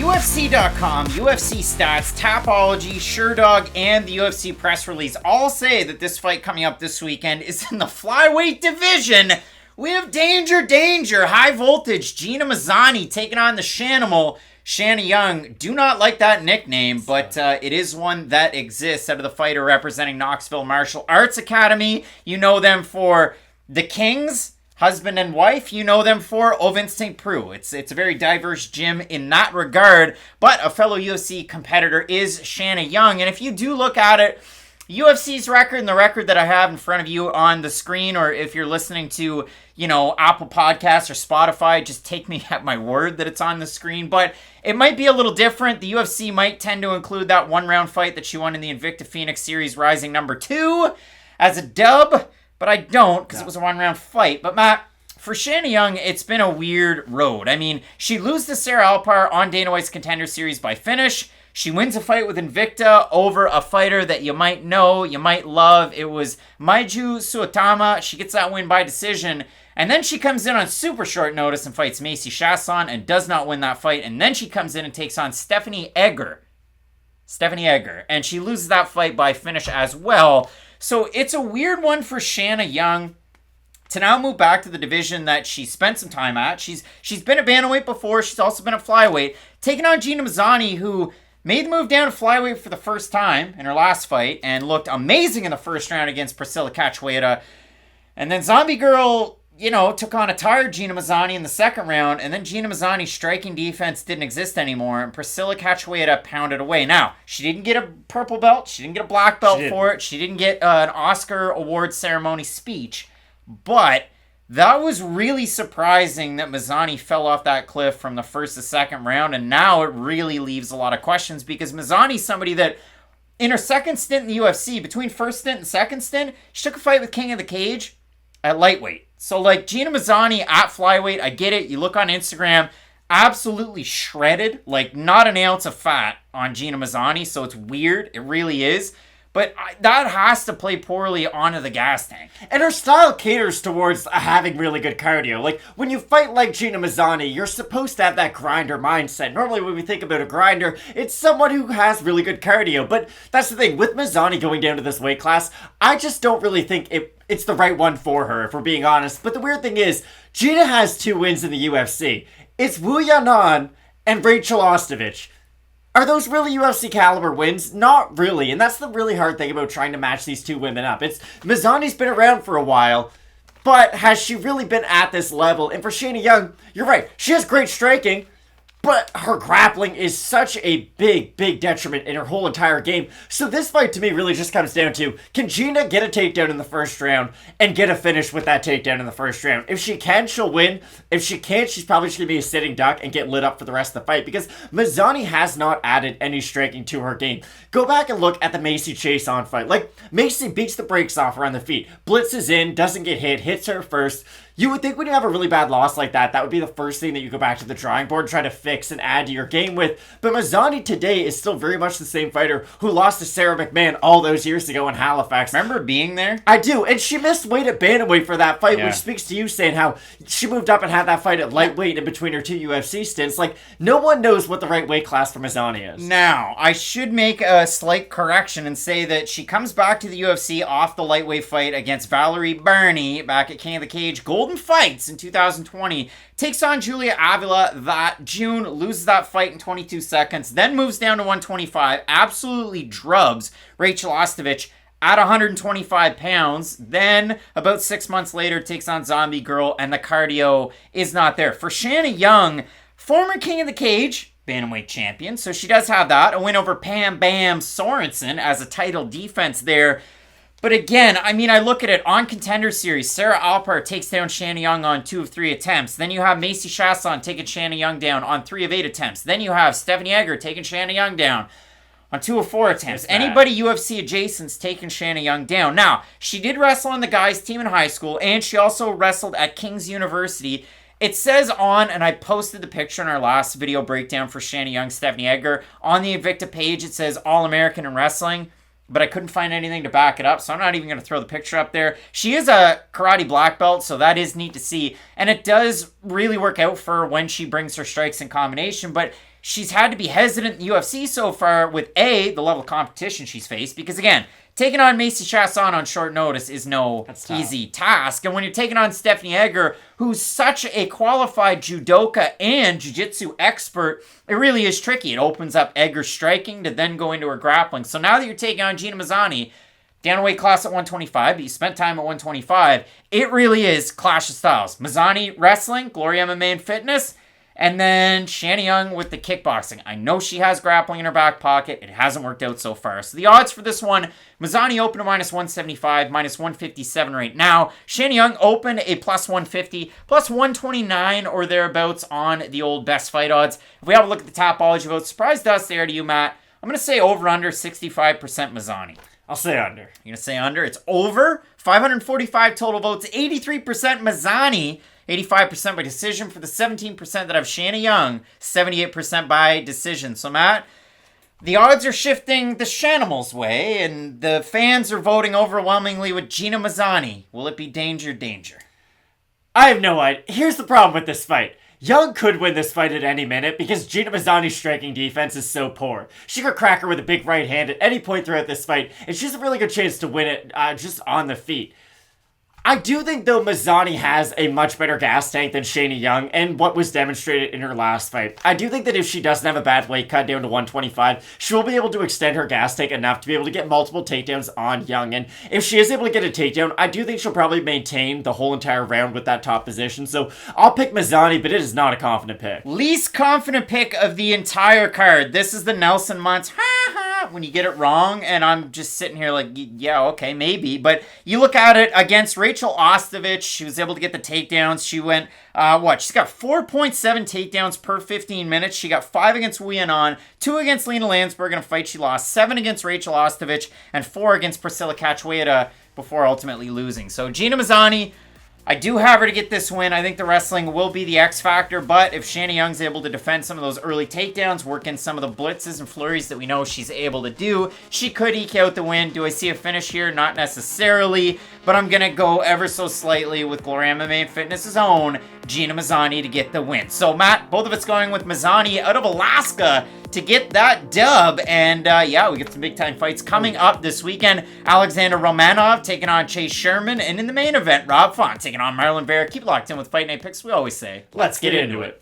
UFC.com, UFC stats, Tapology, SureDog, and the UFC press release all say that this fight coming up this weekend is in the flyweight division. We have danger, high voltage, Gina Mazany taking on the Shanimal, Shanna Young. Do not like that nickname, but it is one that exists out of the fighter representing Knoxville Martial Arts Academy. You know them for the Kings, husband and wife. You know them for Ovin St. Preux. It's a very diverse gym in that regard, but a fellow UFC competitor is Shanna Young. And if you do look at it, UFC's record and the record that I have in front of you on the screen, or if you're listening to, Apple Podcasts or Spotify, just take me at my word that it's on the screen. But it might be a little different. The UFC might tend to include that one-round fight that she won in the Invicta Phoenix Series Rising number 2 as a dub, but I don't because it was a one-round fight. But Matt, for Shanna Young, it's been a weird road. I mean, she loses to Sarah Alpar on Dana White's Contender Series by finish. She wins a fight with Invicta over a fighter that you might know, you might love. It was Maiju Suotama. She gets that win by decision. And then she comes in on super short notice and fights Macy Chasson and does not win that fight. And then she comes in and takes on Stephanie Egger. And she loses that fight by finish as well. So it's a weird one for Shanna Young to now move back to the division that she spent some time at. She's been at bantamweight before. She's also been at flyweight. Taking on Gina Mazany, who made the move down to flyweight for the first time in her last fight and looked amazing in the first round against Priscilla Cachoeira. And then Zombie Girl, took on a tired Gina Mazany in the second round, and then Gina Mazany's striking defense didn't exist anymore, and Priscilla Cachoeira pounded away. Now, she didn't get a purple belt, she didn't get a black belt for it, she didn't get an Oscar award ceremony speech, but that was really surprising that Mazany fell off that cliff from the first to second round, and now it really leaves a lot of questions, because Mazany's somebody that, in her second stint in the UFC, between first stint and second stint, she took a fight with King of the Cage at lightweight. So, Gina Mazany at flyweight, I get it. You look on Instagram, absolutely shredded. Not an ounce of fat on Gina Mazany, so it's weird. It really is. But that has to play poorly onto the gas tank. And her style caters towards having really good cardio. When you fight like Gina Mazany, you're supposed to have that grinder mindset. Normally when we think about a grinder, it's someone who has really good cardio. But that's the thing, with Mazany going down to this weight class, I just don't really think it's the right one for her, if we're being honest. But the weird thing is, Gina has 2 wins in the UFC. It's Wu Yanan and Rachel Ostovich. Are those really UFC caliber wins? Not really, and that's the really hard thing about trying to match these 2 women up. Mazany's been around for a while, but has she really been at this level? And for Shanna Young, you're right, she has great striking, but her grappling is such a big detriment in her whole entire game. So this fight to me really just comes down to, can Gina get a takedown in the first round and get a finish with that takedown in the first round? If she can, she'll win. If she can't, she's probably just going to be a sitting duck and get lit up for the rest of the fight, because Mazany has not added any striking to her game. Go back and look at the Macy Chasson fight. Macy beats the brakes off her on the feet, blitzes in, doesn't get hit, hits her first. You would think when you have a really bad loss like that, that would be the first thing that you go back to the drawing board and try to fix and add to your game with. But Mazany today is still very much the same fighter who lost to Sarah McMahon all those years ago in Halifax. Remember being there? I do, and she missed weight at bantamweight for that fight, which speaks to you saying how she moved up and had that fight at lightweight in between her 2 UFC stints. No one knows what the right weight class for Mazany is. Now, I should make a slight correction and say that she comes back to the UFC off the lightweight fight against Valerie Burney back at King of the Cage Golden Fights in 2020, takes on Julia Avila that June, loses that fight in 22 seconds, then moves down to 125, absolutely drubs Rachel Ostovich at 125 pounds, then about 6 months later takes on Zombie Girl, and the cardio is not there. For Shanna Young, former King of the Cage, bantamweight champion, so she does have that, a win over Pam Bam Sorensen as a title defense there. But again, I look at it on Contender Series. Sarah Alpar takes down Shanna Young on 2 of 3 attempts. Then you have Macy Chasson taking Shanna Young down on 3 of 8 attempts. Then you have Stephanie Egger taking Shanna Young down on 2 of 4 attempts. Anybody UFC adjacent's taking Shanna Young down. Now, she did wrestle on the guys' team in high school, and she also wrestled at King's University. It says on, and I posted the picture in our last video breakdown for Shanna Young, Stephanie Egger, on the Invicta page, it says All-American in Wrestling. but I couldn't find anything to back it up, so I'm not even going to throw the picture up there. She is a karate black belt, so that is neat to see, and it does really work out for her when she brings her strikes in combination, but she's had to be hesitant in the UFC so far with the level of competition she's faced. Because again, taking on Macy Chasson on short notice is no easy task. And when you're taking on Stephanie Egger, who's such a qualified judoka and jiu-jitsu expert, it really is tricky. It opens up Egger's striking to then go into her grappling. So now that you're taking on Gina Mazany, down a weight class at 125, but you spent time at 125, it really is clash of styles. Mazany wrestling, Glory MMA and fitness, and then Shanna Young with the kickboxing. I know she has grappling in her back pocket. It hasn't worked out so far. So the odds for this one, Mazany open to minus 175, minus 157 right now. Shanna Young open a plus 150, plus 129 or thereabouts on the old best fight odds. If we have a look at the Tapology votes, surprise dust there to you, Matt. I'm going to say over under 65% Mazany. I'll say under. You're going to say under? It's over. 545 total votes. 83% Mazany. 85% by decision for the 17% that have Shanna Young. 78% by decision. So, Matt, the odds are shifting the Shanimal's way, and the fans are voting overwhelmingly with Gina Mazany. Will it be danger, danger? I have no idea. Here's the problem with this fight. Young could win this fight at any minute because Gina Mazany's striking defense is so poor. She could crack her with a big right hand at any point throughout this fight, and she has a really good chance to win it just on the feet. I do think, though, Mazany has a much better gas tank than Shanna Young, and what was demonstrated in her last fight. I do think that if she doesn't have a bad weight cut down to 125, she will be able to extend her gas tank enough to be able to get multiple takedowns on Young, and if she is able to get a takedown, I do think she'll probably maintain the whole entire round with that top position, so I'll pick Mazany, but it is not a confident pick. Least confident pick of the entire card. This is the Nelson Muntz, when you get it wrong, and I'm just sitting here like, yeah, okay, maybe, but you look at it against Rachel Ostovich. She was able to get the takedowns. She went, she's got 4.7 takedowns per 15 minutes. She got 5 against Wianon, 2 against Lena Landsberg in a fight she lost, 7 against Rachel Ostovich, and 4 against Priscilla Cachoeira before ultimately losing. So Gina Mazany, I do have her to get this win. I think the wrestling will be the X factor, but if Shanna Young's able to defend some of those early takedowns, work in some of the blitzes and flurries that we know she's able to do, she could eke out the win. Do I see a finish here? Not necessarily, but I'm going to go ever so slightly with Glory MMA and Fitness's own Gina Mazany to get the win. So, Matt, both of us going with Mazany out of Alaska to get that dub. And we get some big time fights coming up this weekend. Alexandr Romanov taking on Chase Sherman. And in the main event, Rob Font taking on Marlon Vera. Keep locked in with Fight Night Picks. We always say, let's get into it.